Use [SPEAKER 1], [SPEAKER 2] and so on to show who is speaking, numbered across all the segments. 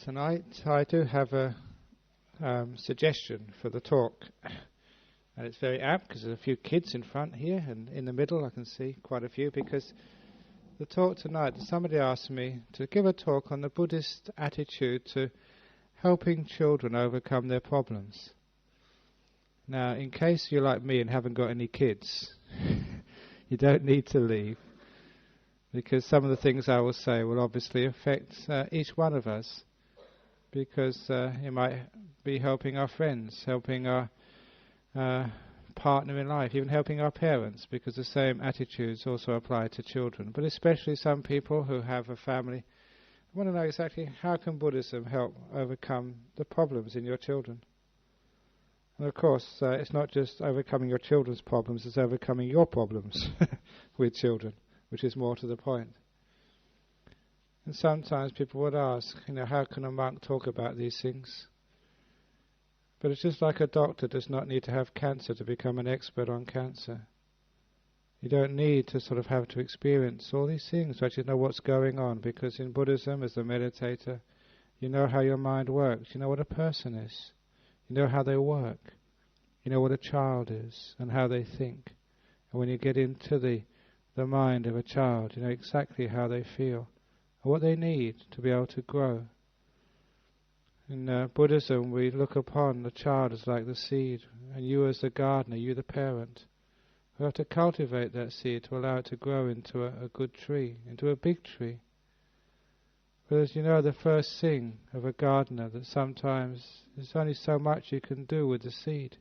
[SPEAKER 1] Tonight I do have a suggestion for the talk, and it's very apt because there's a few kids in front here, and in the middle I can see quite a few, because the talk tonight, somebody asked me to give a talk on the Buddhist attitude to helping children overcome their problems. Now, in case you're like me and haven't got any kids, you don't need to leave, because some of the things I will say will obviously affect each one of us, because it might be helping our friends, helping our partner in life, even helping our parents, because the same attitudes also apply to children. But especially some people who have a family want to know exactly how can Buddhism help overcome the problems in your children. And of course, it's not just overcoming your children's problems, it's overcoming your problems with children, which is more to the point. And sometimes people would ask, how can a monk talk about these things? But it's just like a doctor does not need to have cancer to become an expert on cancer. You don't need to sort of have to experience all these things to actually know what's going on, because in Buddhism, as a meditator, you know how your mind works, you know what a person is, you know how they work, you know what a child is and how they think. And when you get into the mind of a child, you know exactly how they feel, and what they need to be able to grow. In Buddhism, we look upon the child as like the seed, and you as the gardener, you the parent, who have to cultivate that seed to allow it to grow into a good tree, into a big tree. But as you know, the first thing of a gardener, that sometimes there's only so much you can do with the seed,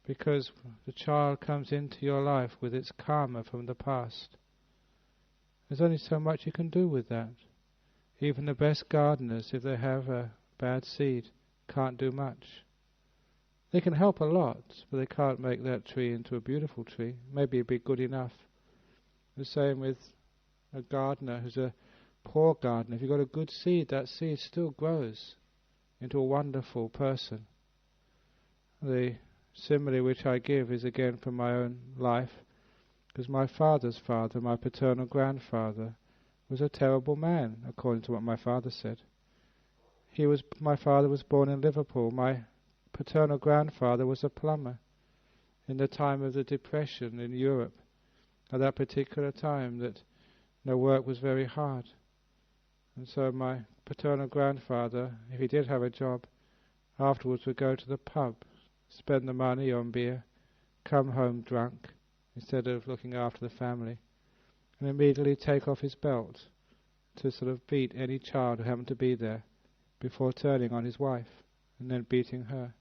[SPEAKER 1] because the child comes into your life with its karma from the past. There's only so much you can do with that. Even the best gardeners, if they have a bad seed, can't do much. They can help a lot, but they can't make that tree into a beautiful tree. Maybe it'd be good enough. The same with a gardener who's a poor gardener. If you've got a good seed, that seed still grows into a wonderful person. The simile which I give is again from my own life, because my father's father, my paternal grandfather, was a terrible man, according to what my father said. My father was born in Liverpool. My paternal grandfather was a plumber in the time of the Depression in Europe. At that particular time, that work was very hard. And so my paternal grandfather, if he did have a job, afterwards would go to the pub, spend the money on beer, come home drunk, instead of looking after the family, and immediately take off his belt to sort of beat any child who happened to be there, before turning on his wife and then beating her.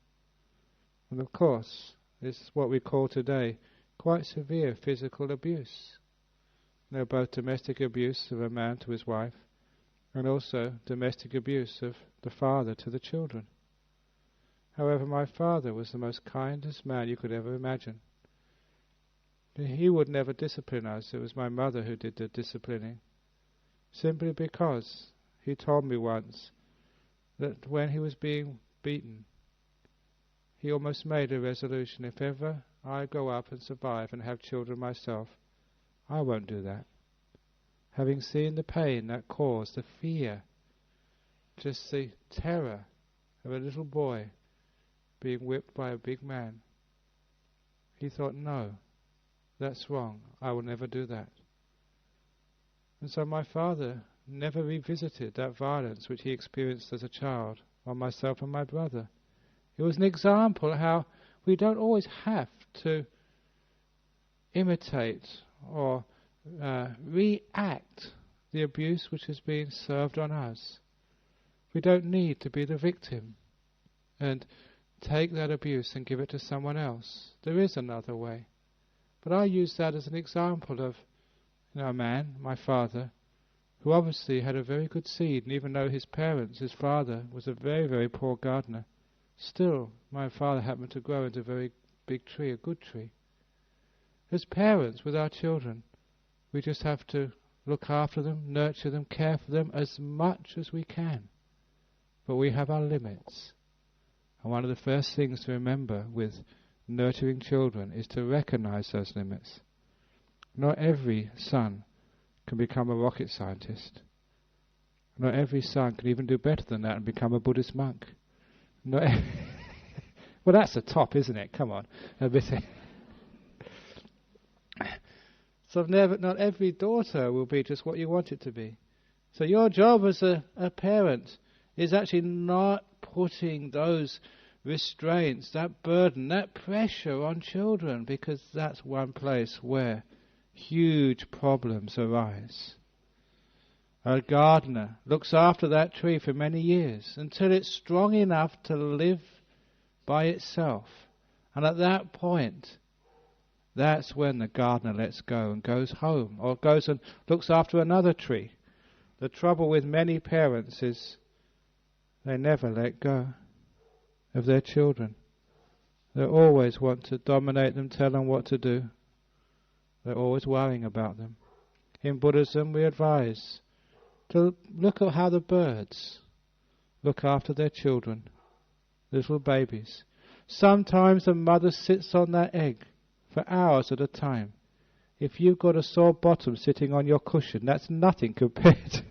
[SPEAKER 1] And of course, this is what we call today quite severe physical abuse. Both domestic abuse of a man to his wife, and also domestic abuse of the father to the children. However, my father was the most kindest man you could ever imagine. He would never discipline us. It was my mother who did the disciplining, simply because he told me once that when he was being beaten, he almost made a resolution: if ever I go up and survive and have children myself, I won't do that. Having seen the pain that caused, the fear, just the terror of a little boy being whipped by a big man, he thought, no, that's wrong, I will never do that. And so my father never revisited that violence which he experienced as a child on myself and my brother. It was an example how we don't always have to imitate or react the abuse which is being served on us. We don't need to be the victim and take that abuse and give it to someone else. There is another way. But I use that as an example of a man, my father, who obviously had a very good seed, and even though his father was a very, very poor gardener, still my father happened to grow into a very big tree, a good tree. As parents with our children, we just have to look after them, nurture them, care for them as much as we can. But we have our limits. And one of the first things to remember with nurturing children is to recognize those limits. Not every son can become a rocket scientist. Not every son can even do better than that and become a Buddhist monk. Not well, that's the top, isn't it? Come on. So not every daughter will be just what you want it to be. So your job as a parent is actually not putting those restraints, that burden, that pressure on children, because that's one place where huge problems arise. A gardener looks after that tree for many years until it's strong enough to live by itself. And at that point, that's when the gardener lets go and goes home, or goes and looks after another tree. The trouble with many parents is they never let go of their children. They always want to dominate them, tell them what to do. They're always worrying about them. In Buddhism, we advise to look at how the birds look after their children, little babies. Sometimes the mother sits on that egg for hours at a time. If you've got a sore bottom sitting on your cushion, that's nothing compared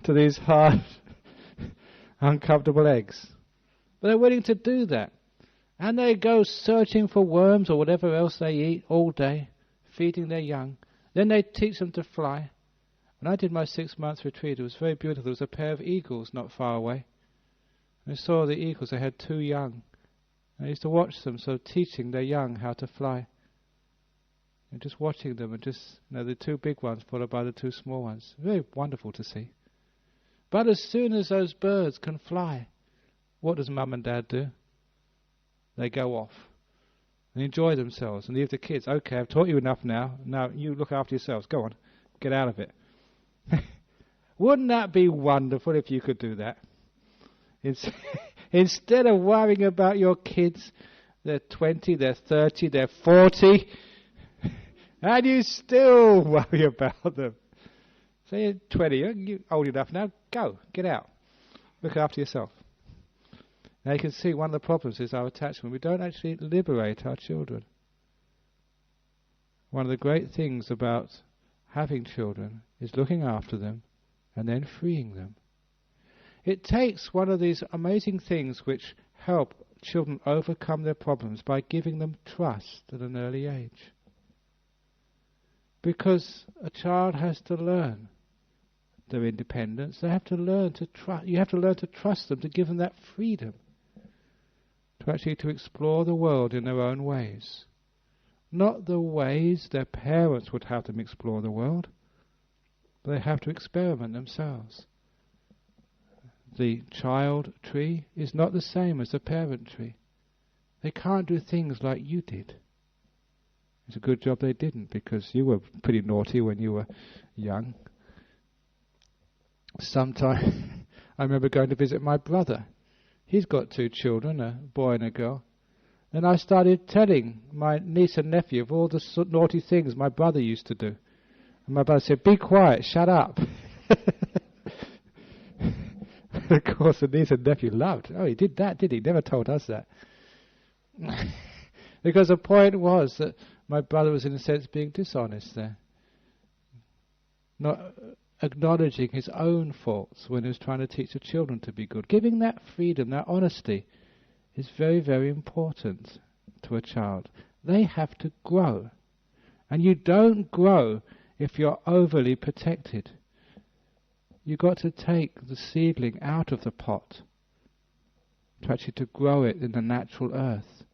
[SPEAKER 1] to these hard, uncomfortable eggs. But they're willing to do that. And they go searching for worms or whatever else they eat all day, feeding their young. Then they teach them to fly. When I did my 6-month retreat, it was very beautiful. There was a pair of eagles not far away. I saw the eagles. They had 2 young. I used to watch them, so teaching their young how to fly. And just watching them, and just, the 2 big ones followed by the 2 small ones. Very wonderful to see. But as soon as those birds can fly, what does mum and dad do? They go off and enjoy themselves and leave the kids. Okay, I've taught you enough now. Now you look after yourselves. Go on, get out of it. Wouldn't that be wonderful if you could do that? Instead of worrying about your kids, they're 20, they're 30, they're 40, and you still worry about them. So you're 20, you're old enough now, go, get out, look after yourself. Now you can see one of the problems is our attachment. We don't actually liberate our children. One of the great things about having children is looking after them and then freeing them. It takes one of these amazing things which help children overcome their problems by giving them trust at an early age. Because a child has to learn their independence. They have to learn to trust. You have to learn to trust them, to give them that freedom, to explore the world in their own ways. Not the ways their parents would have them explore the world, but they have to experiment themselves. The child tree is not the same as the parent tree. They can't do things like you did. It's a good job they didn't, because you were pretty naughty when you were young. Sometime I remember going to visit my brother. He's got 2 children, a boy and a girl. And I started telling my niece and nephew of all the naughty things my brother used to do. And my brother said, "Be quiet, shut up." Of course the niece and nephew loved. "Oh, he did that, did he? Never told us that." Because the point was that my brother was in a sense being dishonest there. Not acknowledging his own faults when he was trying to teach the children to be good. Giving that freedom, that honesty, is very, very important to a child. They have to grow. And you don't grow if you're overly protected. You've got to take the seedling out of the pot to grow it in the natural earth,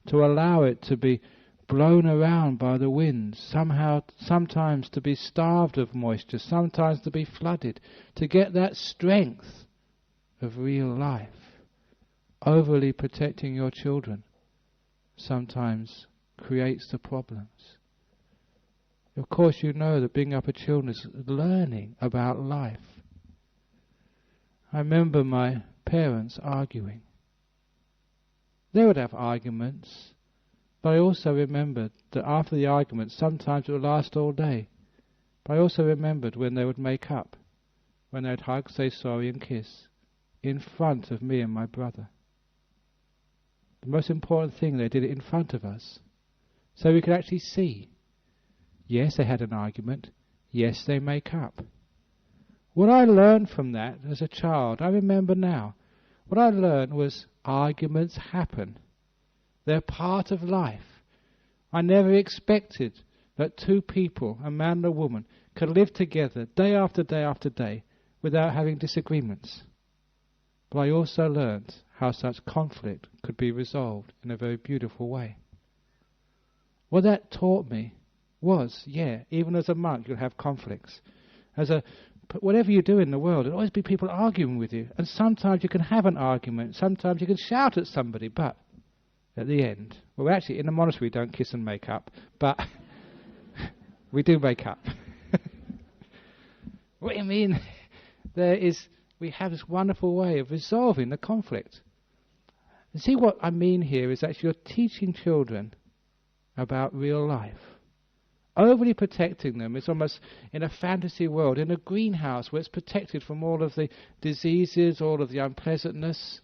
[SPEAKER 1] to allow it to be blown around by the winds, sometimes to be starved of moisture, sometimes to be flooded, to get that strength of real life. Overly protecting your children sometimes creates the problems. Of course you know that bringing up a children is learning about life. I remember my parents arguing. They would have arguments, but I also remembered that after the arguments, sometimes it would last all day. But I also remembered when they would make up, when they would hug, say sorry and kiss, in front of me and my brother. The most important thing, they did it in front of us, so we could actually see. Yes, they had an argument. Yes, they make up. What I learned from that as a child, I remember now, what I learned was arguments happen. They're part of life. I never expected that two people, a man and a woman, could live together day after day after day without having disagreements. But I also learned how such conflict could be resolved in a very beautiful way. What that taught me was, even as a monk you'll have conflicts. Whatever you do in the world, there'll always be people arguing with you. And sometimes you can have an argument, sometimes you can shout at somebody, but at the end, well actually in the monastery we don't kiss and make up, but we do make up. What do you mean? We have this wonderful way of resolving the conflict. And see what I mean here is that you're teaching children about real life. Overly protecting them is almost in a fantasy world, in a greenhouse where it's protected from all of the diseases, all of the unpleasantness.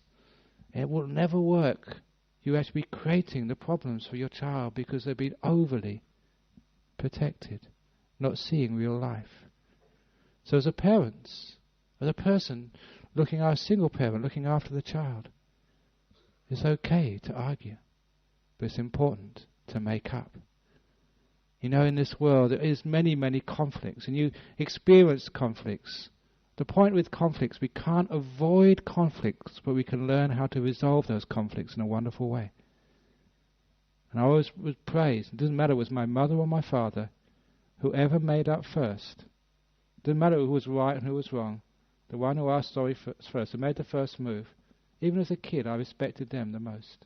[SPEAKER 1] It will never work. You have to be creating the problems for your child because they've been overly protected, not seeing real life. So as a parent, as a person looking after a single parent, looking after the child, it's okay to argue, but it's important to make up. You know, in this world there is many, many conflicts, and you experience conflicts. The point with conflicts, we can't avoid conflicts, but we can learn how to resolve those conflicts in a wonderful way. And I always would praise, it doesn't matter if it was my mother or my father, whoever made up first. It doesn't matter who was right and who was wrong. The one who asked sorry first, who made the first move. Even as a kid, I respected them the most.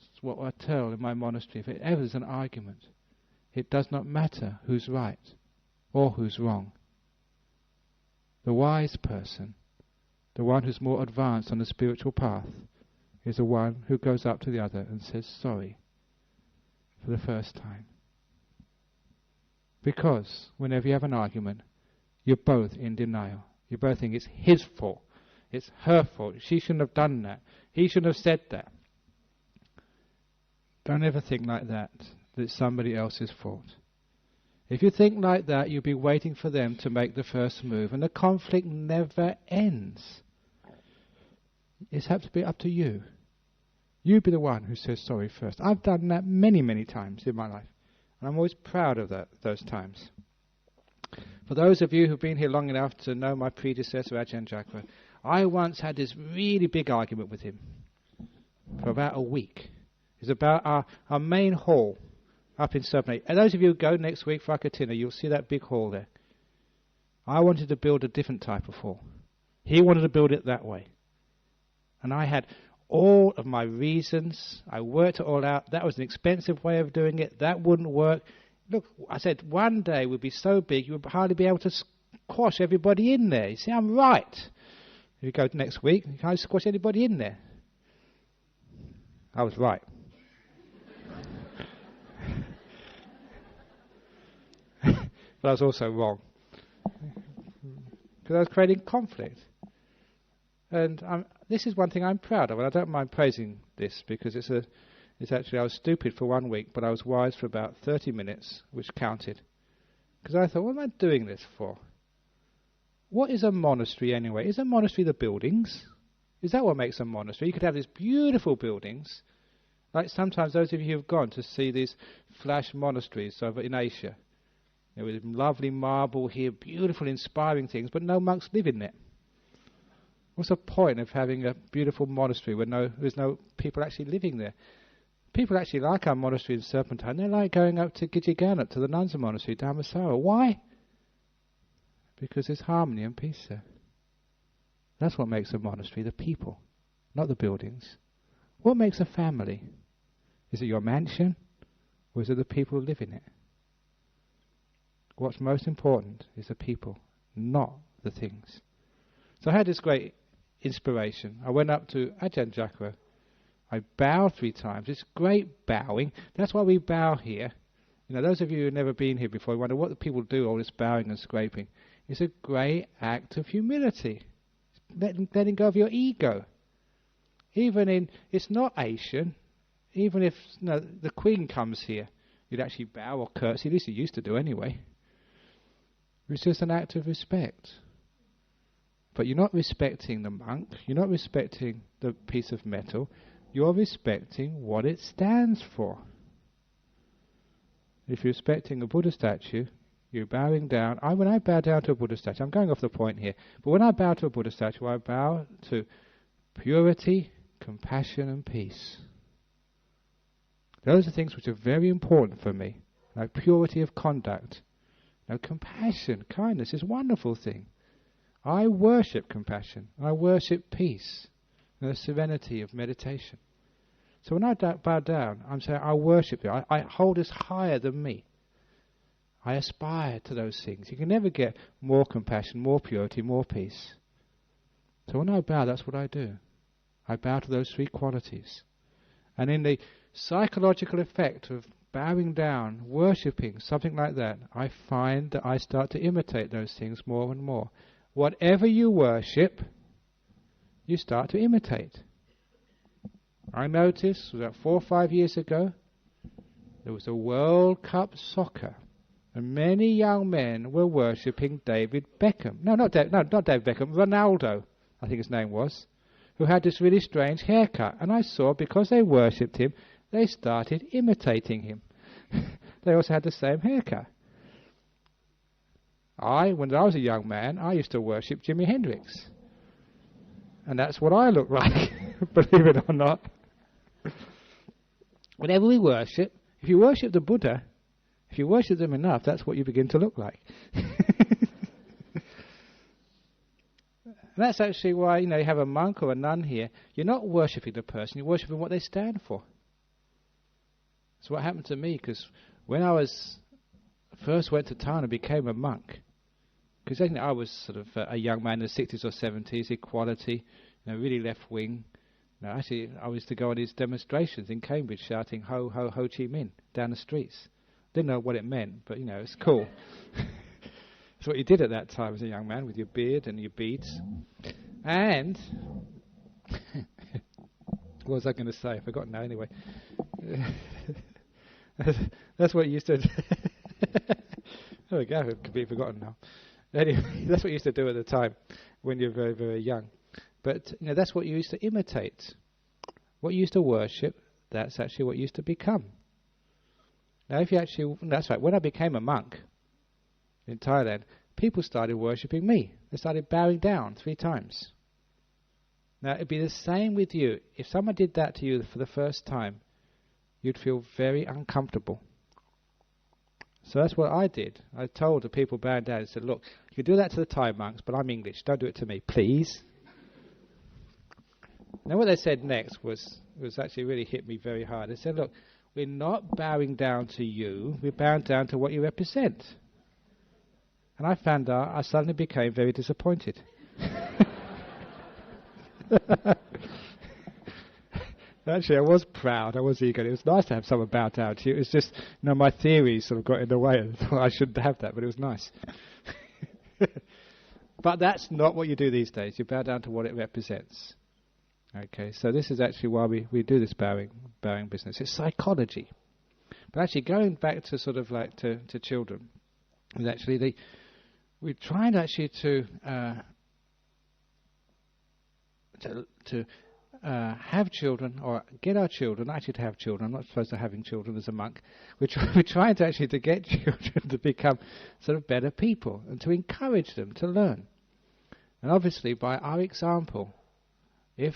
[SPEAKER 1] It's what I tell in my monastery. If it ever is an argument, it does not matter who's right or who's wrong. The wise person, the one who's more advanced on the spiritual path, is the one who goes up to the other and says sorry for the first time. Because whenever you have an argument, you're both in denial. You both think it's his fault. It's her fault. She shouldn't have done that. He shouldn't have said that. Don't ever think like that it's somebody else's fault. If you think like that, you'll be waiting for them to make the first move, and the conflict never ends. It's have to be up to you. You be the one who says sorry first. I've done that many, many times in my life, and I'm always proud of those times. For those of you who've been here long enough to know my predecessor, Ajahn Brahm, I once had this really big argument with him for about a week. It was about our main hall up in Sumedho. And those of you who go next week for Akatina, you'll see that big hall there. I wanted to build a different type of hall. He wanted to build it that way. And I had all of my reasons. I worked it all out. That was an expensive way of doing it. That wouldn't work. Look, I said, one day would be so big you would hardly be able to squash everybody in there. You see, I'm right. If you go next week, you can't squash anybody in there. I was right. But I was also wrong. Because I was creating conflict. And this is one thing I'm proud of, and I don't mind praising this, because it's actually, I was stupid for 1 week, but I was wise for about 30 minutes, which counted. Because I thought, what am I doing this for? What is a monastery anyway? Is a monastery the buildings? Is that what makes a monastery? You could have these beautiful buildings, like sometimes those of you who have gone to see these flash monasteries over in Asia. With lovely marble here, beautiful, inspiring things, but no monks live in it. What's the point of having a beautiful monastery where there's no people actually living there? People actually like our monastery in Serpentine. They like going up to Ganha, to the nuns' monastery, Dhammasaro. Why? Because there's harmony and peace there. That's what makes a monastery, the people, not the buildings. What makes a family? Is it your mansion, or is it the people who live in it? What's most important is the people, not the things. So I had this great inspiration. I went up to Ajahn Brahm. I bowed 3 times. It's great bowing. That's why we bow here. You know, those of you who have never been here before, you wonder what the people do, all this bowing and scraping. It's a great act of humility. Letting go of your ego. It's not Asian. Even if the Queen comes here, you'd actually bow or curtsy. At least you used to do anyway. It's just an act of respect. But you're not respecting the monk, you're not respecting the piece of metal, you're respecting what it stands for. If you're respecting a Buddha statue, you're bowing down. When I bow down to a Buddha statue, I'm going off the point here, but when I bow to a Buddha statue, I bow to purity, compassion and peace. Those are things which are very important for me. Like purity of conduct. Now compassion, kindness is a wonderful thing. I worship compassion. I worship peace and the serenity of meditation. So when I bow down, I'm saying I worship you. I hold this higher than me. I aspire to those things. You can never get more compassion, more purity, more peace. So when I bow, that's what I do. I bow to those three qualities. And in the psychological effect of bowing down, worshipping, something like that, I find that I start to imitate those things more and more. Whatever you worship, you start to imitate. I noticed about 4 or 5 years ago, there was a World Cup soccer, and many young men were worshipping David Beckham. No, not David Beckham, Ronaldo, I think his name was, who had this really strange haircut. And I saw, because they worshipped him, they started imitating him. They also had the same haircut. When I was a young man, I used to worship Jimi Hendrix. And that's what I look like, believe it or not. Whenever we worship, if you worship the Buddha, if you worship them enough, that's what you begin to look like. And that's actually why, you have a monk or a nun here. You're not worshipping the person, you're worshipping what they stand for. That's what happened to me, because when I first went to town and became a monk, because I was sort of a young man in the 60s or 70s, equality, really left-wing. Actually, I used to go on these demonstrations in Cambridge shouting ho, ho, Ho Chi Minh down the streets. Didn't know what it meant, but, it's cool. That's what you did at that time as a young man, with your beard and your beads. And, what was I going to say? I've forgotten now anyway. That's what you used to do. There we go, it could be forgotten now. Anyway, that's what you used to do at the time when you're very, very young. But, that's what you used to imitate. What you used to worship, that's actually what you used to become. Now, that's right, when I became a monk in Thailand, people started worshipping me. They started bowing down 3 times. Now, it'd be the same with you. If someone did that to you for the first time, you'd feel very uncomfortable. So that's what I did. I told the people bowing down, I said, look, you can do that to the Thai monks, but I'm English. Don't do it to me, please. Now what they said next was actually really hit me very hard. They said, look, we're not bowing down to you, we're bowing down to what you represent. And I found out I suddenly became very disappointed. Actually, I was proud, I was eager. It was nice to have someone bow down to you. It was just, my theories sort of got in the way. I thought I shouldn't have that, but it was nice. But that's not what you do these days. You bow down to what it represents. Okay, so this is actually why we do this bowing business. It's psychology. But actually, going back to sort of like to children, is actually we're trying actually to have children, or get our children, actually to have children. I'm not supposed to having children as a monk. We're trying to actually to get children to become sort of better people and to encourage them to learn. And obviously by our example, if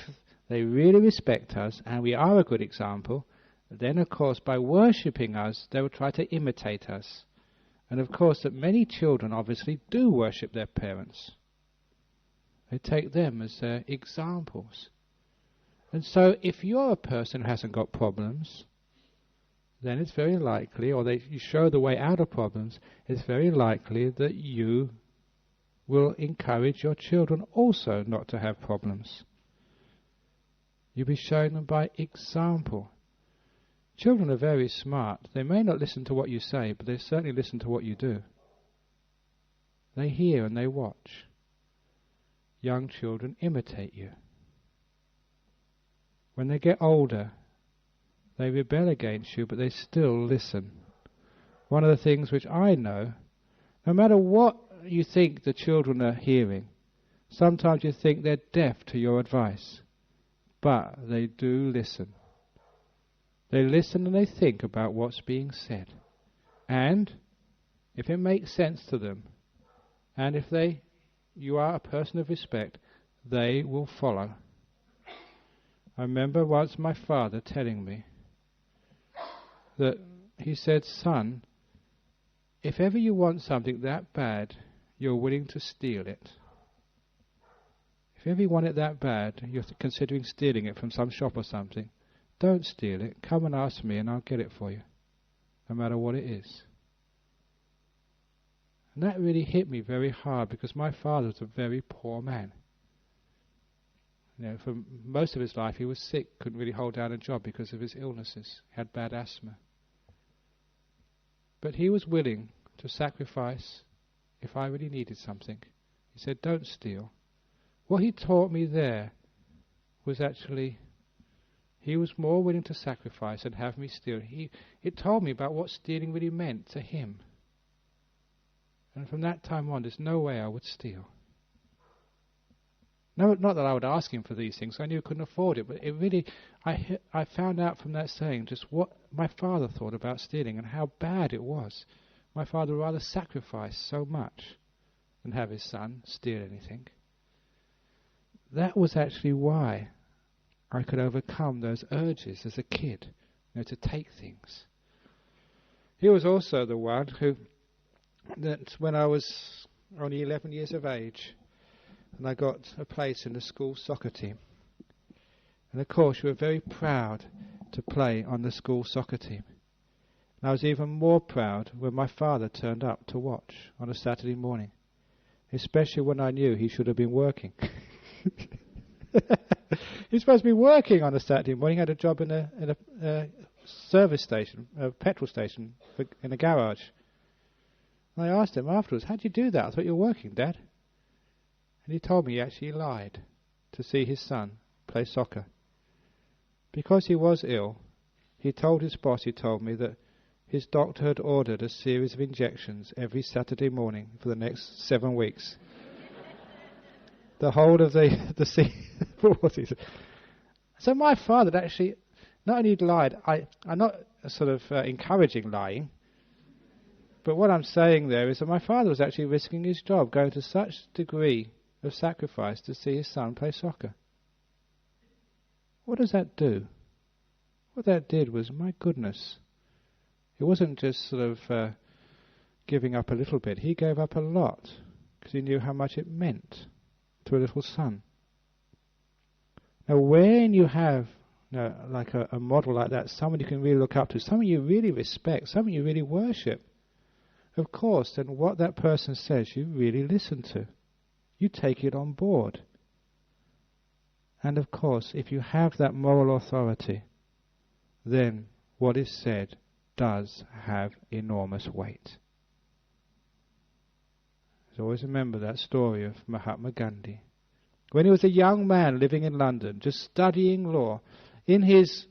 [SPEAKER 1] they really respect us and we are a good example, then of course by worshipping us, they will try to imitate us. And of course that many children obviously do worship their parents. They take them as their examples. And so if you're a person who hasn't got problems, then it's very likely, or you show the way out of problems, it's very likely that you will encourage your children also not to have problems. You'll be showing them by example. Children are very smart. They may not listen to what you say, but they certainly listen to what you do. They hear and they watch. Young children imitate you. When they get older, they rebel against you, but they still listen. One of the things which I know, no matter what you think the children are hearing. Sometimes you think they're deaf to your advice. But they do listen. They listen and they think about what's being said. And if it makes sense to them, and if you are a person of respect, they will follow. I remember once my father telling me that he said, "Son, if ever you want something that bad, you're willing to steal it. If ever you want it that bad, you're considering stealing it from some shop or something, don't steal it. Come and ask me and I'll get it for you, no matter what it is." And that really hit me very hard, because my father was a very poor man. For most of his life he was sick, couldn't really hold down a job because of his illnesses, had bad asthma. But he was willing to sacrifice if I really needed something. He said, "Don't steal." What he taught me there was actually, he was more willing to sacrifice than have me steal. It told me about what stealing really meant to him. And from that time on, there's no way I would steal. No, not that I would ask him for these things. I knew I couldn't afford it. But it really, I found out from that saying just what my father thought about stealing and how bad it was. My father would rather sacrifice so much than have his son steal anything. That was actually why I could overcome those urges as a kid, to take things. He was also the one who, that when I was only 11 years of age, and I got a place in the school soccer team. And of course we were very proud to play on the school soccer team. And I was even more proud when my father turned up to watch on a Saturday morning, especially when I knew he should have been working. He's supposed to be working on a Saturday morning. He had a job in a service station, a petrol station, in a garage. And I asked him afterwards, "How did you do that? I thought you were working, Dad." And he told me he actually lied to see his son play soccer. Because he was ill, he told his boss, he told me, that his doctor had ordered a series of injections every Saturday morning for the next 7 weeks. The whole of the season. So my father had actually not only lied, I'm not sort of encouraging lying, but what I'm saying there is that my father was actually risking his job, going to such degree of sacrifice to see his son play soccer. What does that do? What that did was, my goodness, it wasn't just sort of giving up a little bit. He gave up a lot because he knew how much it meant to a little son. Now when you have like a model like that, someone you can really look up to, someone you really respect, someone you really worship, of course then what that person says you really listen to. You take it on board. And of course, if you have that moral authority, then what is said does have enormous weight. So always remember that story of Mahatma Gandhi. When he was a young man living in London, just studying law, in his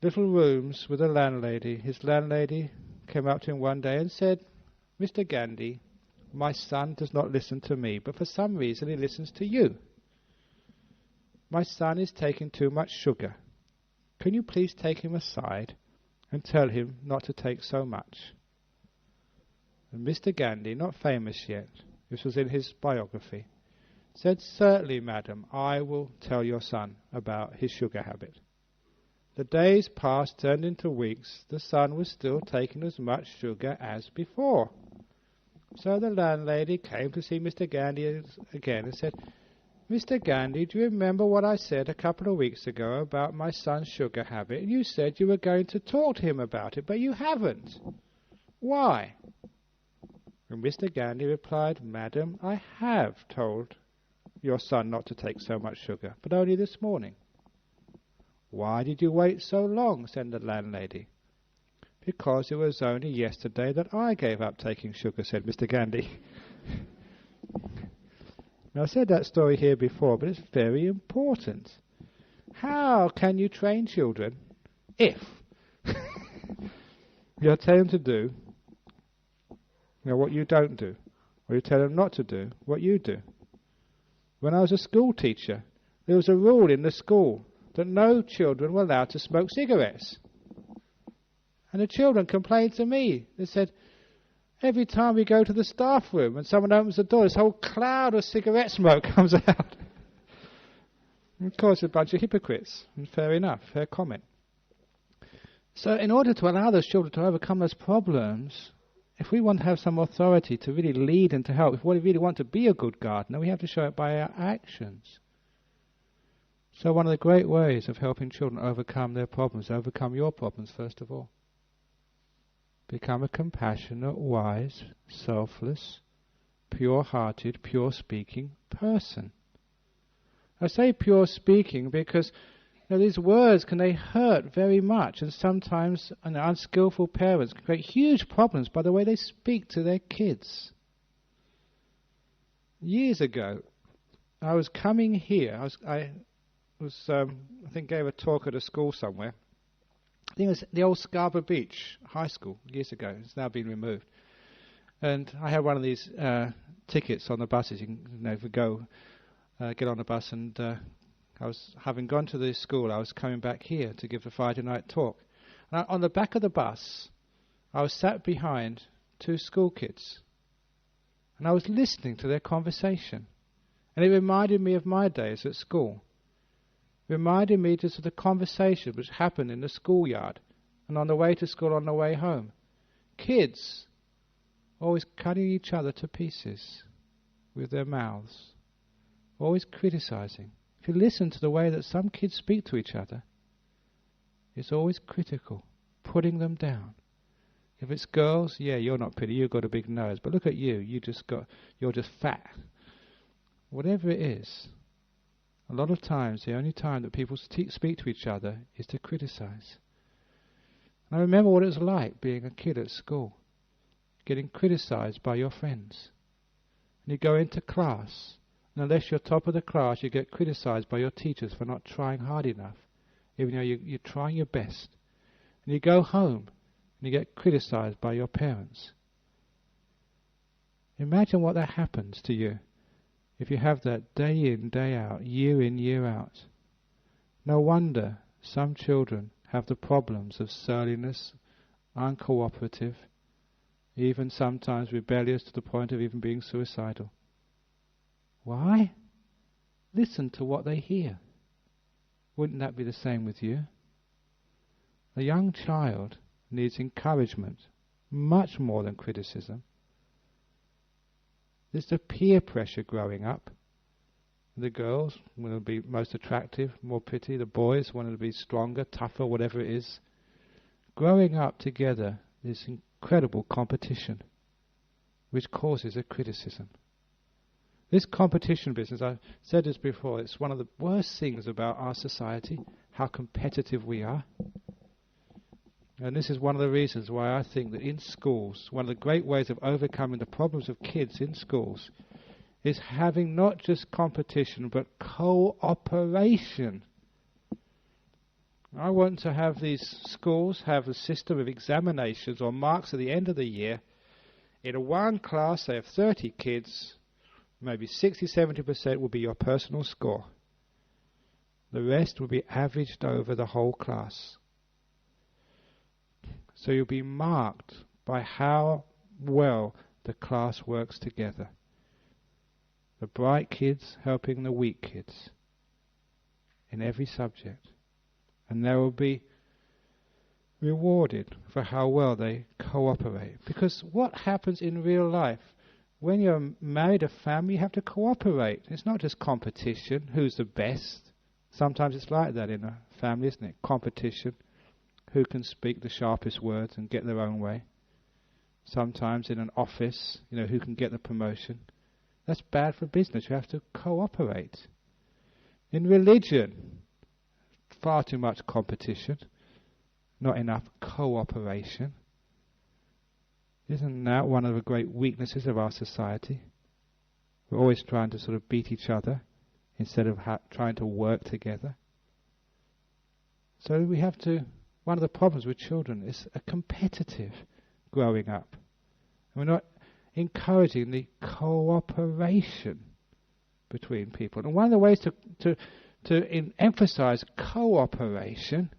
[SPEAKER 1] little rooms with a landlady, his landlady came up to him one day and said, "Mr. Gandhi, my son does not listen to me, but for some reason he listens to you. My son is taking too much sugar. Can you please take him aside and tell him not to take so much?" And Mr. Gandhi, not famous yet, this was in his biography, said, "Certainly, madam, I will tell your son about his sugar habit." The days passed, turned into weeks. The son was still taking as much sugar as before. So the landlady came to see Mr. Gandhi again and said, "Mr. Gandhi, do you remember what I said a couple of weeks ago about my son's sugar habit? And you said you were going to talk to him about it, but you haven't. Why?" And Mr. Gandhi replied, "Madam, I have told your son not to take so much sugar, but only this morning." "Why did you wait so long?" said the landlady. "Because it was only yesterday that I gave up taking sugar," said Mr. Gandhi. Now, I said that story here before, but it's very important. How can you train children if you're telling them to do what you don't do? or you tell them not to do what you do. When I was a school teacher, there was a rule in the school that no children were allowed to smoke cigarettes. And the children complained to me. They said, every time we go to the staff room and someone opens the door, this whole cloud of cigarette smoke comes out. And of course, a bunch of hypocrites. And fair enough, fair comment. So in order to allow those children to overcome those problems, if we want to have some authority to really lead and to help, if we really want to be a good gardener, we have to show it by our actions. So one of the great ways of helping children overcome their problems, overcome your problems first of all, become a compassionate, wise, selfless, pure-hearted, pure-speaking person. I say pure-speaking because these words they hurt very much, and sometimes unskillful parents can create huge problems by the way they speak to their kids. Years ago, I was coming here. I think gave a talk at a school somewhere. I think it was the old Scarborough Beach High School years ago. It's now been removed. And I had one of these tickets on the buses. You can go get on the bus, and I was, having gone to the school, I was coming back here to give the Friday night talk. And on the back of the bus, I was sat behind two school kids. And I was listening to their conversation. And it reminded me of my days at school. It reminded me just of the conversation which happened in the schoolyard and on the way to school, on the way home. Kids always cutting each other to pieces with their mouths, always criticizing. If you listen to the way that some kids speak to each other, it's always critical, putting them down. If it's girls, yeah, you're not pretty, you've got a big nose, but look at you, you're just fat. Whatever it is, a lot of times the only time that people speak to each other is to criticize. And I remember what it was like being a kid at school, getting criticized by your friends. And you go into class, and unless you're top of the class, you get criticized by your teachers for not trying hard enough, even though you're trying your best. And you go home, and you get criticized by your parents. Imagine what that happens to you if you have that day in, day out, year in, year out. No wonder some children have the problems of surliness, uncooperative, even sometimes rebellious to the point of even being suicidal. Why? Listen to what they hear. Wouldn't that be the same with you? A young child needs encouragement much more than criticism. There's the peer pressure growing up. The girls want to be most attractive, more pretty. The boys want to be stronger, tougher, whatever it is. Growing up together, there's incredible competition, which causes a criticism. This competition business, I've said this before, it's one of the worst things about our society, how competitive we are. And this is one of the reasons why I think that in schools, one of the great ways of overcoming the problems of kids in schools is having not just competition, but cooperation. I want to have these schools have a system of examinations or marks at the end of the year. In one class, they have 30 kids. Maybe 60-70% will be your personal score. The rest will be averaged over the whole class. So you'll be marked by how well the class works together. The bright kids helping the weak kids in every subject. And they will be rewarded for how well they cooperate. Because what happens in real life? When you're married, a family, you have to cooperate. It's not just competition, who's the best. Sometimes it's like that in a family, isn't it? Competition, who can speak the sharpest words and get their own way. Sometimes in an office, who can get the promotion. That's bad for business. You have to cooperate. In religion, far too much competition, not enough cooperation. Isn't that one of the great weaknesses of our society? We're always trying to sort of beat each other instead of trying to work together. So we have to, one of the problems with children is a competitive growing up. And we're not encouraging the cooperation between people. And one of the ways to emphasize cooperation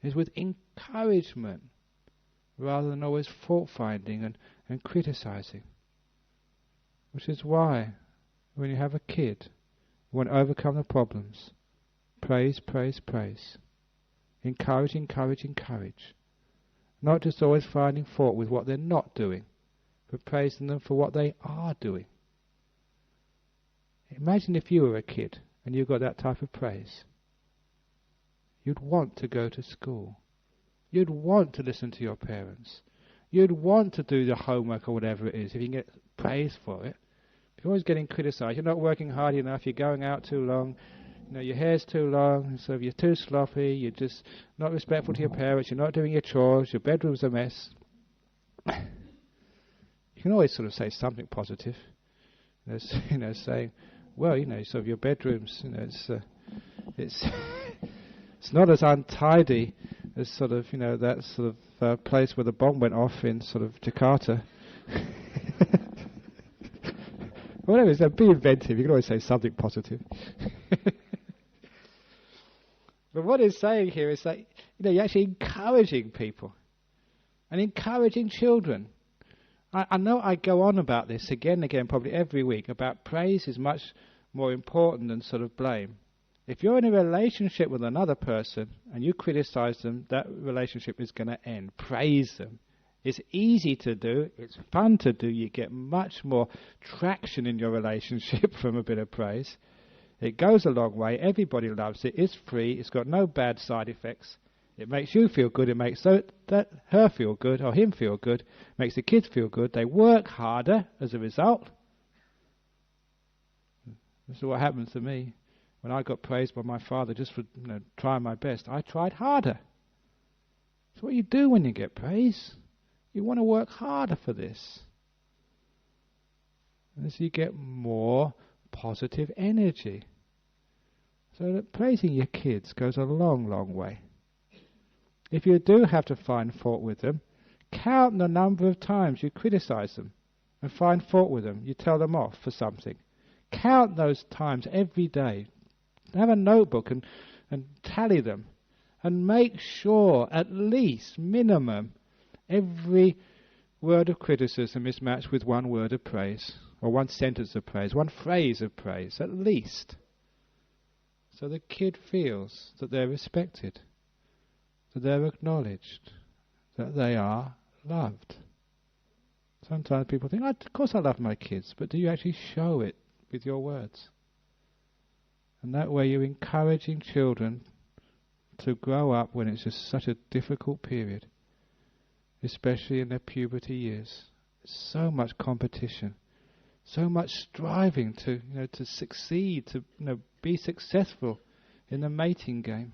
[SPEAKER 1] is with encouragement, rather than always fault-finding and criticizing. Which is why, when you have a kid, you want to overcome the problems. Praise, praise, praise. Encourage, encourage, encourage. Not just always finding fault with what they're not doing, but praising them for what they are doing. Imagine if you were a kid and you got that type of praise. You'd want to go to school. You'd want to listen to your parents. You'd want to do the homework or whatever it is if you can get praise for it. If you're always getting criticised, you're not working hard enough, you're going out too long, your hair's too long, so you're too sloppy, you're just not respectful to your parents, you're not doing your chores, your bedroom's a mess. You can always sort of say something positive. Saying, well, sort of your bedroom's, it's not as untidy as sort of, that sort of place where the bomb went off in sort of Jakarta. Whatever, so be inventive. You can always say something positive. But what it's saying here is that you're actually encouraging people and encouraging children. I know I go on about this again and again, probably every week, about praise is much more important than sort of blame. If you're in a relationship with another person and you criticize them, that relationship is going to end. Praise them. It's easy to do. It's fun to do. You get much more traction in your relationship from a bit of praise. It goes a long way. Everybody loves it. It's free. It's got no bad side effects. It makes you feel good. It makes that her feel good or him feel good. Makes the kids feel good. They work harder as a result. This is what happens to me. When I got praised by my father just for trying my best, I tried harder. That's what you do when you get praise. You want to work harder for this. And so you get more positive energy. So that praising your kids goes a long, long way. If you do have to find fault with them, count the number of times you criticize them and find fault with them. You tell them off for something. Count those times every day. Have a notebook and tally them. And make sure, at least, minimum, every word of criticism is matched with one word of praise, or one sentence of praise, one phrase of praise, at least. So the kid feels that they're respected, that they're acknowledged, that they are loved. Sometimes people think, of course I love my kids, but do you actually show it with your words? And that way you're encouraging children to grow up when it's just such a difficult period, especially in their puberty years. So much competition, so much striving to succeed, to be successful in the mating game,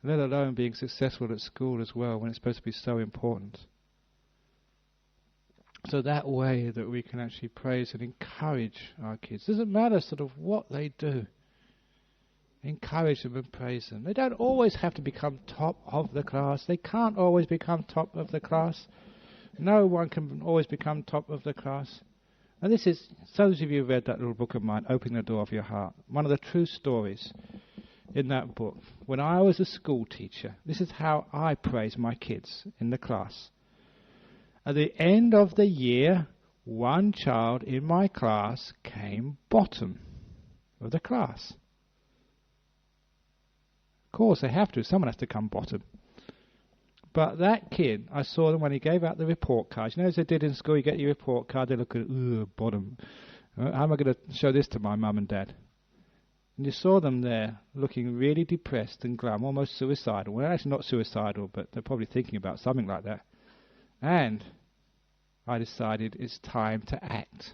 [SPEAKER 1] let alone being successful at school as well, when it's supposed to be so important. So that way that we can actually praise and encourage our kids. Doesn't matter sort of what they do. Encourage them and praise them. They don't always have to become top of the class. They can't always become top of the class. No one can always become top of the class. And this is, those of you who read that little book of mine, Opening the Door of Your Heart, one of the true stories in that book. When I was a school teacher, this is how I praised my kids in the class. At the end of the year, one child in my class came bottom of the class. Of course, they have to. Someone has to come bottom. But that kid, I saw them when he gave out the report cards. As they did in school, you get your report card, they look at it, bottom. How am I going to show this to my mum and dad? And you saw them there, looking really depressed and glum, almost suicidal. Well, actually not suicidal, but they're probably thinking about something like that. And I decided it's time to act,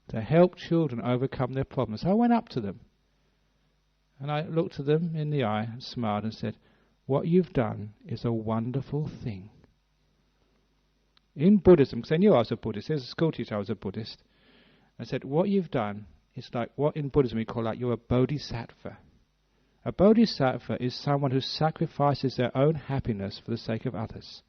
[SPEAKER 1] to help children overcome their problems. So I went up to them. And I looked at them in the eye and smiled and said, what you've done is a wonderful thing. In Buddhism, because they knew I was a Buddhist, as a school teacher I was a Buddhist, I said, what you've done is like what in Buddhism we call you're a bodhisattva. A bodhisattva is someone who sacrifices their own happiness for the sake of others.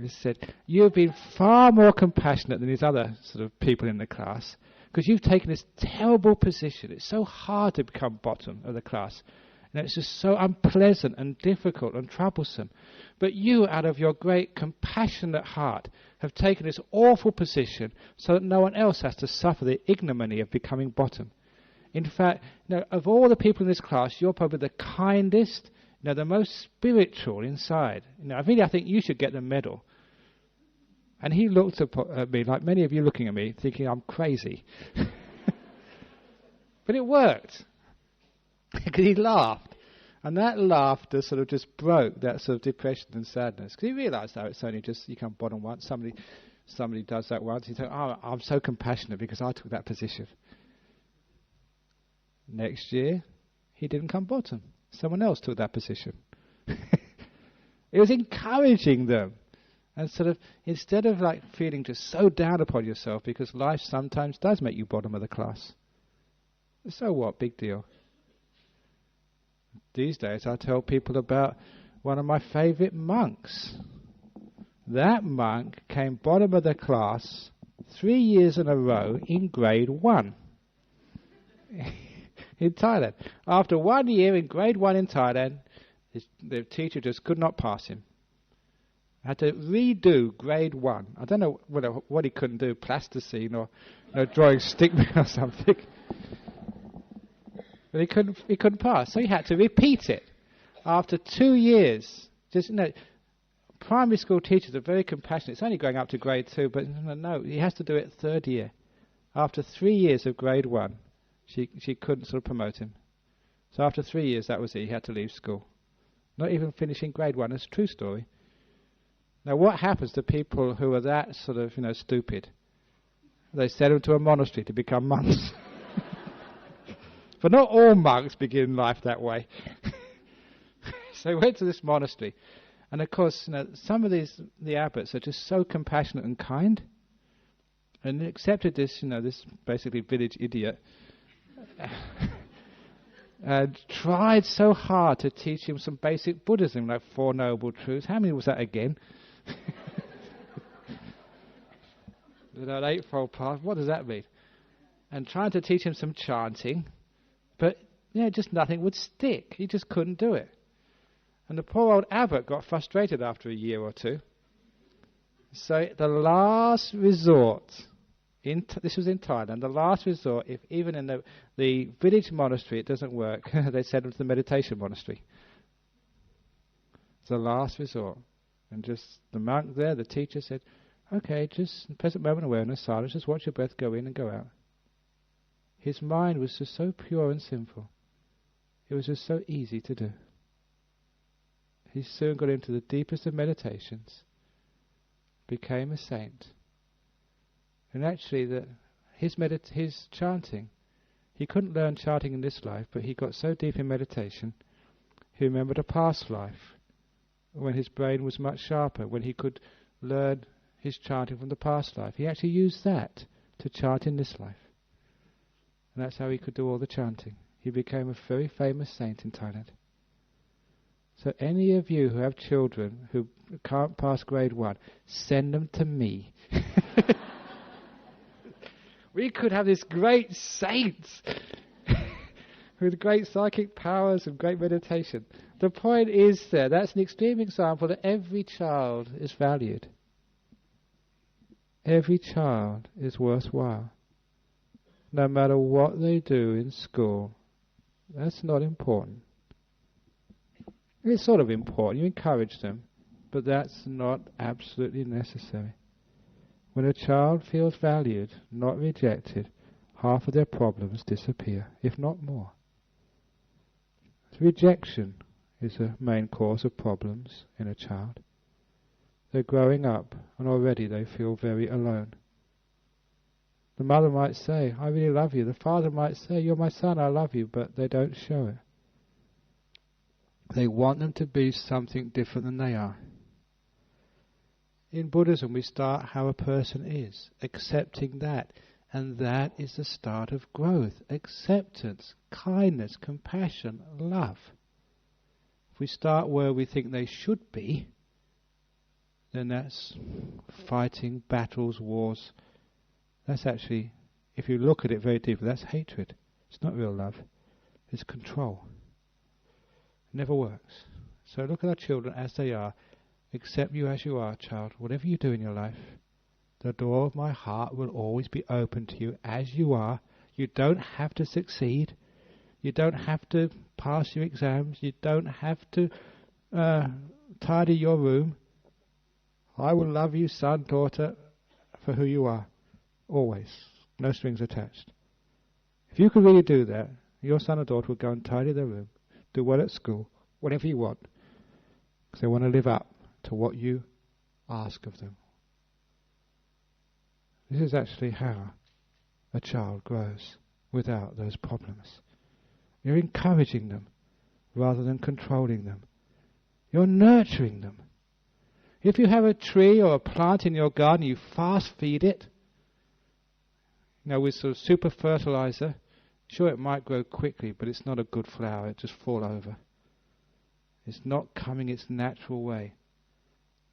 [SPEAKER 1] He said, you've been far more compassionate than these other sort of people in the class, because you've taken this terrible position. It's so hard to become bottom of the class. And it's just so unpleasant and difficult and troublesome. But you, out of your great compassionate heart, have taken this awful position so that no one else has to suffer the ignominy of becoming bottom. In fact, of all the people in this class, you're probably the kindest, the most spiritual inside. I think you should get the medal. And he looked at me, like many of you looking at me, thinking I'm crazy. But it worked. Because he laughed. And that laughter sort of just broke that sort of depression and sadness. Because he realised that it's only just, you come bottom once, somebody does that once, he said, oh, I'm so compassionate because I took that position. Next year, he didn't come bottom. Someone else took that position. It was encouraging them. And sort of, instead of like feeling just so down upon yourself, because life sometimes does make you bottom of the class. So what? Big deal. These days I tell people about one of my favourite monks. That monk came bottom of the class 3 years in a row in grade 1 in Thailand. After 1 year in grade 1 in Thailand, the teacher just could not pass him. Had to redo grade 1. I don't know what he couldn't do, plasticine or drawing stickmen or something. But he couldn't pass, so he had to repeat it. After 2 years, primary school teachers are very compassionate. It's only going up to grade 2, but no, he has to do it third year. After 3 years of grade 1, she couldn't sort of promote him. So after 3 years, that was it. He had to leave school. Not even finishing grade 1. It's a true story. Now, what happens to people who are that sort of, stupid? They send them to a monastery to become monks. But not all monks begin life that way. So he went to this monastery. And of course, some of the abbots are just so compassionate and kind. And they accepted this, this basically village idiot. And tried so hard to teach him some basic Buddhism, like 4 Noble Truths. How many was that again? That eightfold path, what does that mean? And trying to teach him some chanting, but just nothing would stick. He just couldn't do it. And the poor old abbot got frustrated after a year or two. So the last resort, this was in Thailand, the last resort, if even in the village monastery it doesn't work, they send him to the meditation monastery. It's the last resort. And just the monk there, the teacher said, okay, just present moment awareness, silence, just watch your breath go in and go out. His mind was just so pure and simple. It was just so easy to do. He soon got into the deepest of meditations, became a saint. And actually, his chanting, he couldn't learn chanting in this life, but he got so deep in meditation, he remembered a past life, when his brain was much sharper, when he could learn his chanting from the past life. He actually used that to chant in this life. And that's how he could do all the chanting. He became a very famous saint in Thailand. So any of you who have children who can't pass grade 1, send them to me. We could have this great saints with great psychic powers and great meditation. The point is that's an extreme example that every child is valued. Every child is worthwhile. No matter what they do in school, that's not important. It's sort of important, you encourage them, but that's not absolutely necessary. When a child feels valued, not rejected, half of their problems disappear, if not more. Rejection is the main cause of problems in a child. They're growing up and already they feel very alone. The mother might say, I really love you. The father might say, you're my son, I love you, but they don't show it. They want them to be something different than they are. In Buddhism, we start how a person is, accepting that. And that is the start of growth, acceptance, kindness, compassion, love. If we start where we think they should be, then that's fighting, battles, wars. That's actually, if you look at it very deeply, that's hatred. It's not real love. It's control. It never works. So look at our children as they are. Accept you as you are, child. Whatever you do in your life, the door of my heart will always be open to you as you are. You don't have to succeed. You don't have to pass your exams. You don't have to tidy your room. I will love you, son, daughter, for who you are. Always. No strings attached. If you could really do that, your son or daughter would go and tidy their room, do well at school, whatever you want, because they want to live up to what you ask of them. This is actually how a child grows without those problems. You're encouraging them rather than controlling them. You're nurturing them. If you have a tree or a plant in your garden, you fast feed it, with sort of super fertilizer, sure it might grow quickly, but it's not a good flower, it just fall over. It's not coming its natural way.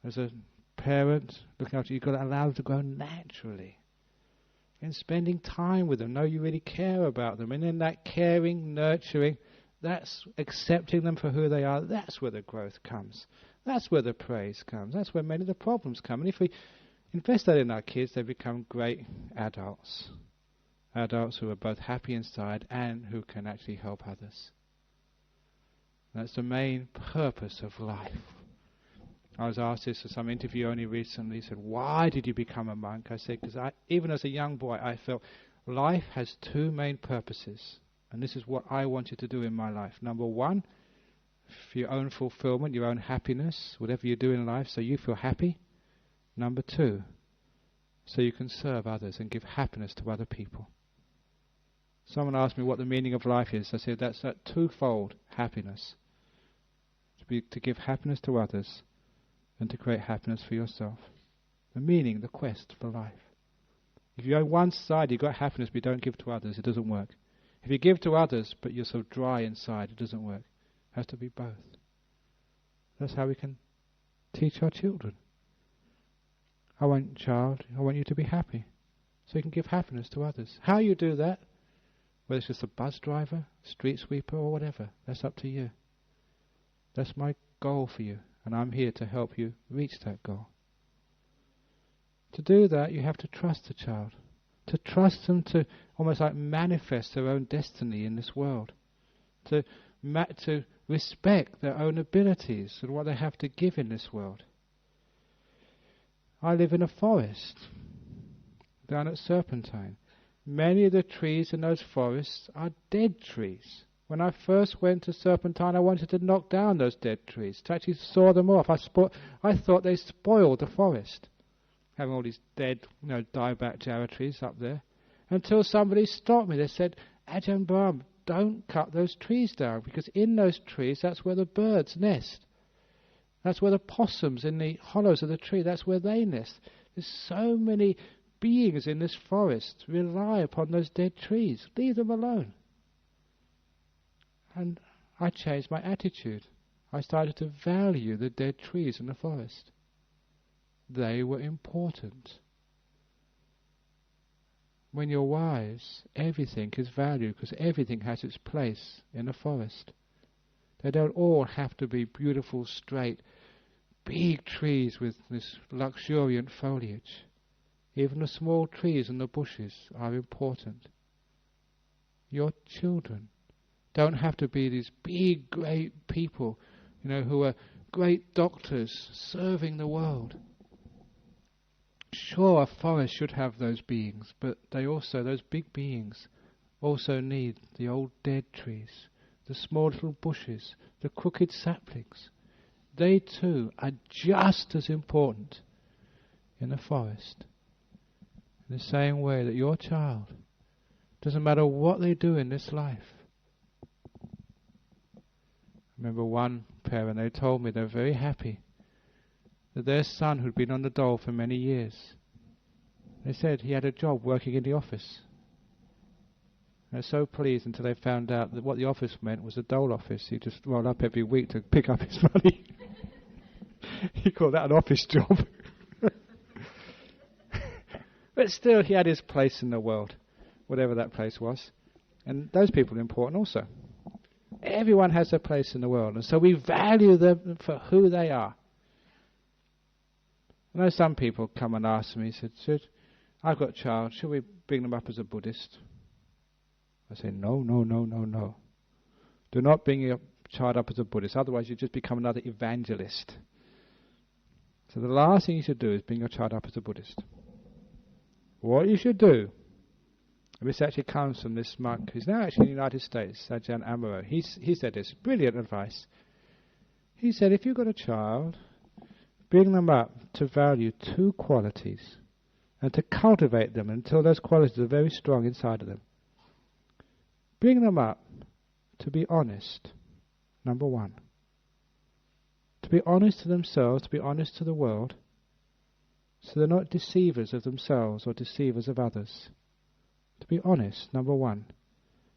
[SPEAKER 1] As a parent looking after you, you've got to allow them to grow naturally. And spending time with them, know you really care about them. And then that caring, nurturing, that's accepting them for who they are, that's where the growth comes. That's where the praise comes. That's where many of the problems come. And if we invest that in our kids, they become great adults. Adults who are both happy inside and who can actually help others. That's the main purpose of life. I was asked this at some interview only recently. Said, why did you become a monk? I said, because even as a young boy, I felt life has two main purposes. And this is what I wanted to do in my life. Number one, for your own fulfillment, your own happiness, whatever you do in life, so you feel happy. Number two, so you can serve others and give happiness to other people. Someone asked me what the meaning of life is. I said, that's that twofold happiness. To give happiness to others and to create happiness for yourself. The meaning, the quest for life. If you're on one side, you've got happiness, but you don't give to others, it doesn't work. If you give to others, but you're so dry inside, it doesn't work. It has to be both. That's how we can teach our children. I want you to be happy, so you can give happiness to others. How you do that, whether it's just a bus driver, street sweeper, or whatever, that's up to you. That's my goal for you, and I'm here to help you reach that goal. To do that, you have to trust the child. To trust them to almost like manifest their own destiny in this world. To respect their own abilities and what they have to give in this world. I live in a forest down at Serpentine. Many of the trees in those forests are dead trees. When I first went to Serpentine, I wanted to knock down those dead trees, to actually saw them off. I thought they spoiled the forest, having all these dead, dieback jarrah trees up there. Until somebody stopped me. They said, Ajahn Brahm, don't cut those trees down, because in those trees, that's where the birds nest. That's where the possums in the hollows of the tree, that's where they nest. There's so many beings in this forest rely upon those dead trees. Leave them alone. And I changed my attitude. I started to value the dead trees in the forest. They were important. When you're wise, everything is valued because everything has its place in a forest. They don't all have to be beautiful, straight, big trees with this luxuriant foliage. Even the small trees and the bushes are important. Your children don't have to be these big, great people, who are great doctors serving the world. Sure, a forest should have those beings, but those big beings, also need the old dead trees, the small little bushes, the crooked saplings. They too are just as important in the forest. In the same way that your child, doesn't matter what they do in this life. I remember one parent, they told me they're very happy that their son, who'd been on the dole for many years, they said he had a job working in the office. They're so pleased until they found out that what the office meant was a dole office. He just rolled up every week to pick up his money. You call that an office job? But still, he had his place in the world, whatever that place was. And those people are important also. Everyone has a place in the world, and so we value them for who they are. I know some people come and ask me, said, I've got a child, should we bring them up as a Buddhist? I say, no. Do not bring your child up as a Buddhist, otherwise you just become another evangelist. So the last thing you should do is bring your child up as a Buddhist. What you should do, and this actually comes from this monk who's now actually in the United States, Ajahn Amaro. He said this, brilliant advice. He said, if you've got a child, bring them up to value two qualities and to cultivate them until those qualities are very strong inside of them. Bring them up to be honest, number one. To be honest to themselves, to be honest to the world, so they're not deceivers of themselves or deceivers of others. To be honest, number one.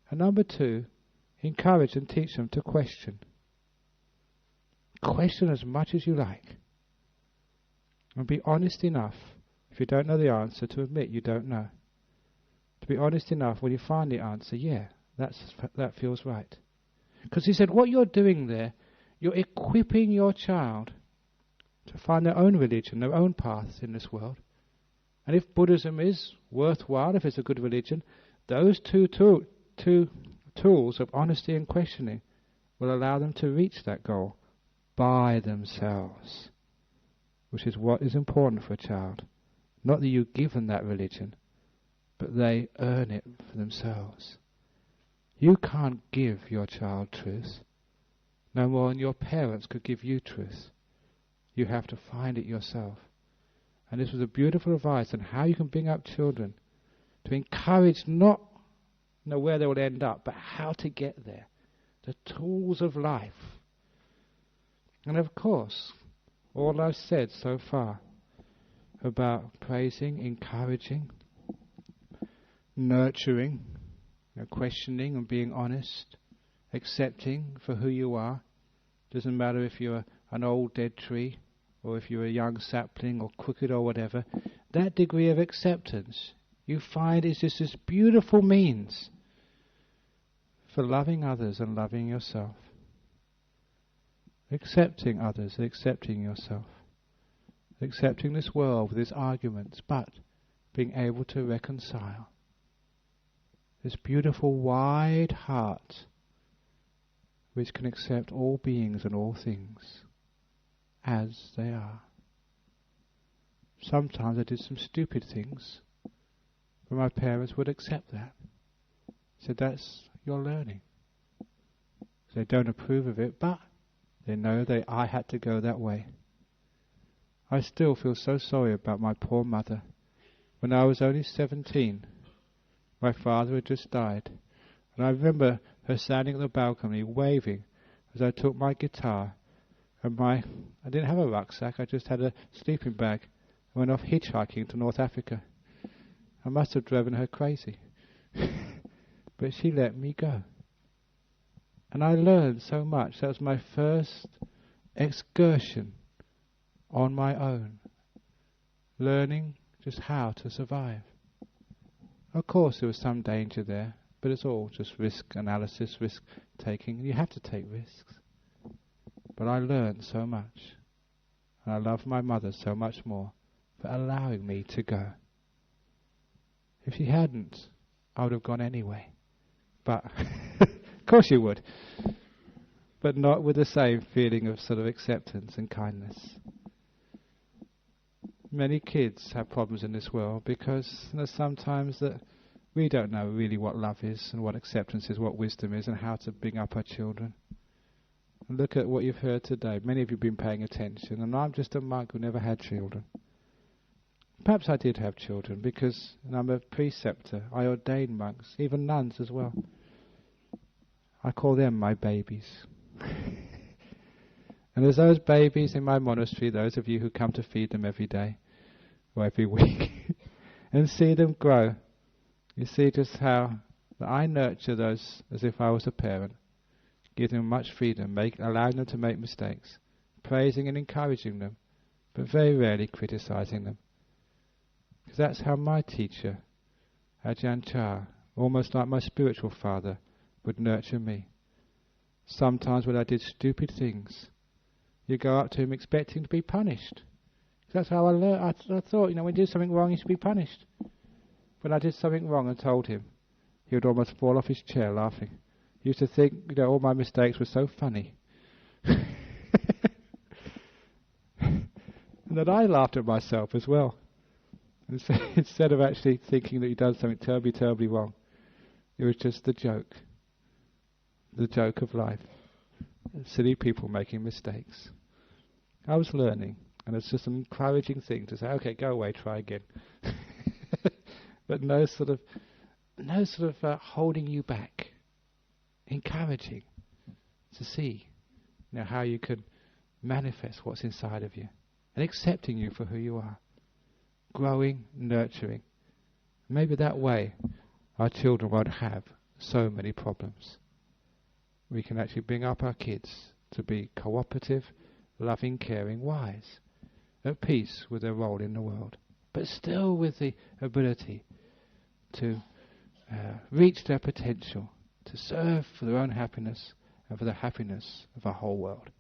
[SPEAKER 1] And number two, encourage and teach them to question. Question as much as you like. And be honest enough, if you don't know the answer, to admit you don't know. To be honest enough when you find the answer, yeah, that feels right. Because he said, what you're doing there, you're equipping your child to find their own religion, their own path in this world. And if Buddhism is worthwhile, if it's a good religion, those two tools of honesty and questioning will allow them to reach that goal by themselves, which is what is important for a child. Not that you give them that religion, but they earn it for themselves. You can't give your child truth, no more than your parents could give you truth. You have to find it yourself. And this was a beautiful advice on how you can bring up children, to encourage not know where they will end up, but how to get there. The tools of life. And of course, all I've said so far about praising, encouraging, nurturing, questioning and being honest, accepting for who you are. Doesn't matter if you're an old dead tree or if you're a young sapling or crooked or whatever. That degree of acceptance you find is just this beautiful means for loving others and loving yourself. Accepting others and accepting yourself. Accepting this world with its arguments, but being able to reconcile. This beautiful wide heart which can accept all beings and all things as they are. Sometimes I did some stupid things, but my parents would accept that. So that's your learning. They don't approve of it, but they know I had to go that way. I still feel so sorry about my poor mother. When I was only 17, my father had just died, and I remember her standing at the balcony waving as I took my guitar and I didn't have a rucksack, I just had a sleeping bag. I went off hitchhiking to North Africa. I must have driven her crazy. But she let me go. And I learned so much. That was my first excursion on my own. Learning just how to survive. Of course there was some danger there, but it's all just risk analysis, risk taking. You have to take risks. But I learned so much. And I love my mother so much more for allowing me to go. If she hadn't, I would have gone anyway. But, of course you would. But not with the same feeling of sort of acceptance and kindness. Many kids have problems in this world because there's sometimes that we don't know really what love is and what acceptance is, what wisdom is, and how to bring up our children. And look at what you've heard today. Many of you have been paying attention, and I'm just a monk who never had children. Perhaps I did have children because I'm a preceptor. I ordain monks, even nuns as well. I call them my babies. And there's those babies in my monastery, those of you who come to feed them every day or every week and see them grow. You see just how I nurture those as if I was a parent, give them much freedom, allowing them to make mistakes, praising and encouraging them, but very rarely criticising them. Because that's how my teacher, Ajahn Chah, almost like my spiritual father, would nurture me. Sometimes when I did stupid things, you go up to him expecting to be punished. That's how I learned. I thought, when you do something wrong, you should be punished. When I did something wrong and told him, he would almost fall off his chair laughing. He used to think, all my mistakes were so funny. And that I laughed at myself as well. And so instead of actually thinking that he'd done something terribly, terribly wrong, it was just the joke of life. Silly people making mistakes. I was learning, and it's just an encouraging thing to say, okay, go away, try again. But no sort of holding you back. Encouraging to see how you can manifest what's inside of you, and accepting you for who you are. Growing, nurturing. Maybe that way our children won't have so many problems. We can actually bring up our kids to be cooperative, loving, caring, wise, at peace with their role in the world, but still with the ability to reach their potential, to serve for their own happiness and for the happiness of our whole world.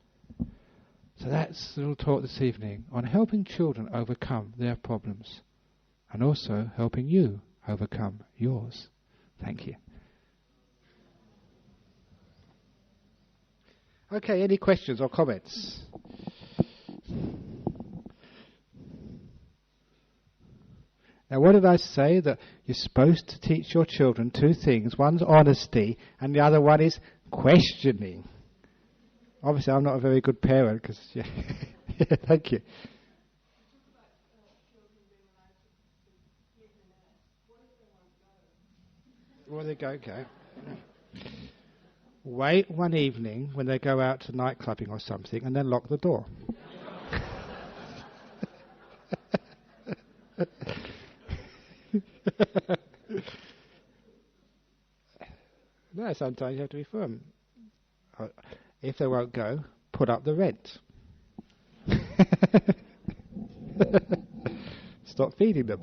[SPEAKER 1] So that's the little talk this evening on helping children overcome their problems, and also helping you overcome yours. Thank you. Okay, any questions or comments? Now, what did I say? That you're supposed to teach your children two things. One's honesty, and the other one is questioning. Obviously, I'm not a very good parent, because... Yeah. Thank you. Where they go. Wait one evening when they go out to night clubbing or something, and then lock the door. No, sometimes you have to be firm. If they won't go, put up the rent. Stop feeding them.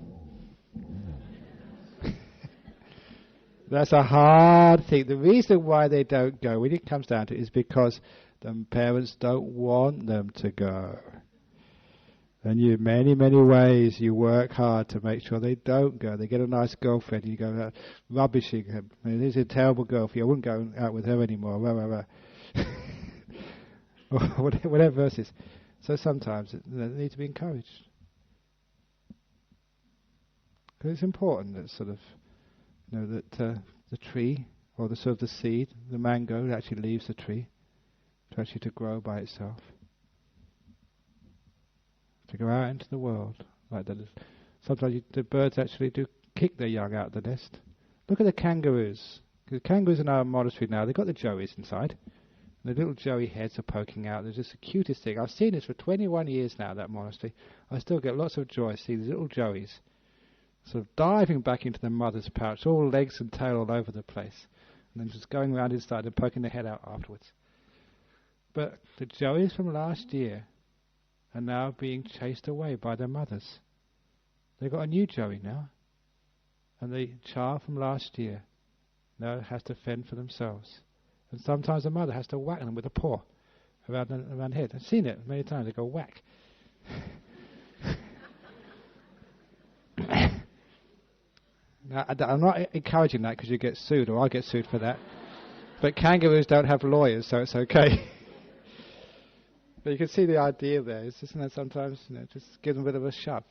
[SPEAKER 1] That's a hard thing. The reason why they don't go, when it comes down to it, is because the parents don't want them to go. And you, many, many ways, you work hard to make sure they don't go. They get a nice girlfriend, you go out rubbishing him. I mean, this is a terrible girlfriend. I wouldn't go out with her anymore. Or whatever verses. So sometimes they need to be encouraged. Because it's important that sort of, that the tree, or the sort of the seed, the mango, actually leaves the tree to grow by itself. To go out into the world like that. Sometimes the birds actually do kick their young out of the nest. Look at the kangaroos. The kangaroos in our monastery now, they've got the joeys inside. And the little joey heads are poking out. They're just the cutest thing. I've seen this for 21 years now, that monastery. I still get lots of joy seeing these little joeys sort of diving back into their mother's pouch, all legs and tail all over the place, and then just going around inside and poking their head out afterwards. But the joeys from last year are now being chased away by their mothers. They've got a new joey now, and the chah from last year now has to fend for themselves. And sometimes the mother has to whack them with a paw around the head. I've seen it many times. They go whack. Now, I'm not encouraging that because you get sued, or I'll get sued for that. But kangaroos don't have lawyers, so it's okay. But you can see the idea there. It's just, sometimes, just give them a bit of a shove.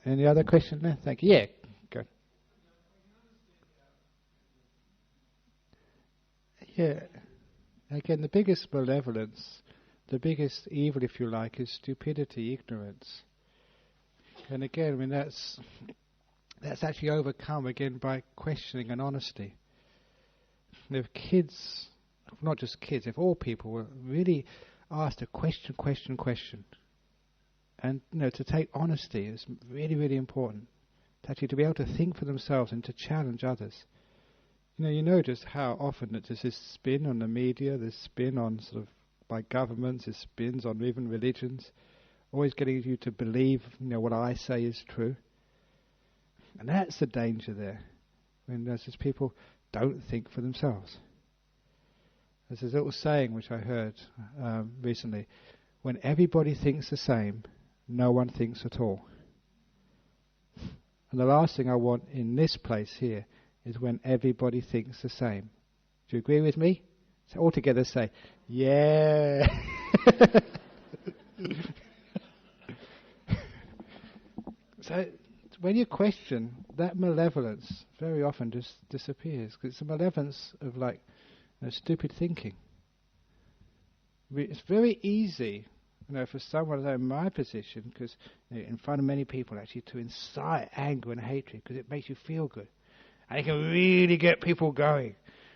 [SPEAKER 1] Any other question there? Thank you. Yeah, good. Yeah. Again, the biggest malevolence, the biggest evil, if you like, is stupidity, ignorance. And again, that's actually overcome again by questioning and honesty. And if kids, not just kids, if all people were really asked to question, and to take honesty is really, really important. To actually to be able to think for themselves and to challenge others. You notice how often there's this spin on the media, this spin on sort of by governments, this spins on even religions, always getting you to believe, what I say is true. And that's the danger there, when there's just people don't think for themselves. There's this little saying which I heard recently: when everybody thinks the same, no one thinks at all. And the last thing I want in this place here is when everybody thinks the same. Do you agree with me? So all together say, yeah. So when you question, that malevolence very often just disappears, because it's a malevolence of stupid thinking. It's very easy, for someone in my position, because in front of many people, actually, to incite anger and hatred, because it makes you feel good. And it can really get people going,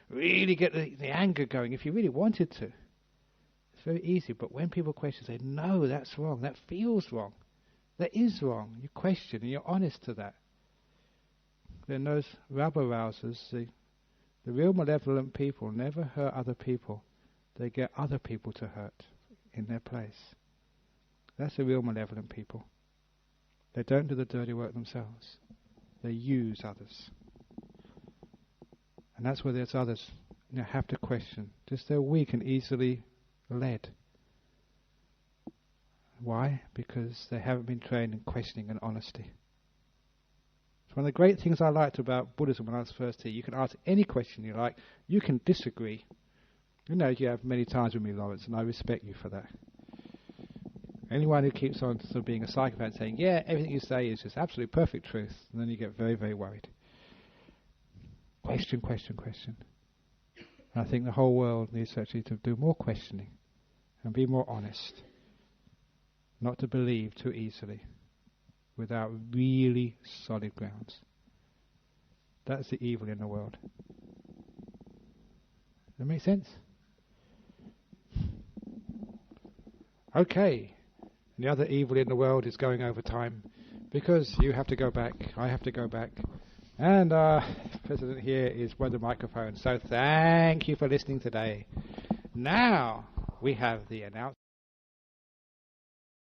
[SPEAKER 1] really get the anger going if you really wanted to. It's very easy, but when people question, say, no, that's wrong, that feels wrong, that is wrong, you question and you're honest to that. Then those rabble-rousers, the real malevolent people never hurt other people. They get other people to hurt in their place. That's the real malevolent people. They don't do the dirty work themselves. They use others. And that's where there's others have to question. Just they're weak and easily led. Why? Because they haven't been trained in questioning and honesty. It's one of the great things I liked about Buddhism when I was first here. You can ask any question you like. You can disagree. You have many times with me, Lawrence, and I respect you for that. Anyone who keeps on sort of being a psychopath saying, yeah, everything you say is just absolute perfect truth, and then you get very, very worried. Question, question, question. And I think the whole world needs actually to do more questioning and be more honest. Not to believe too easily without really solid grounds. That's the evil in the world. Does that make sense? Okay. And the other evil in the world is going over time, because you have to go back, I have to go back, and our president here is by the microphone. So thank you for listening today. Now we have the announcement.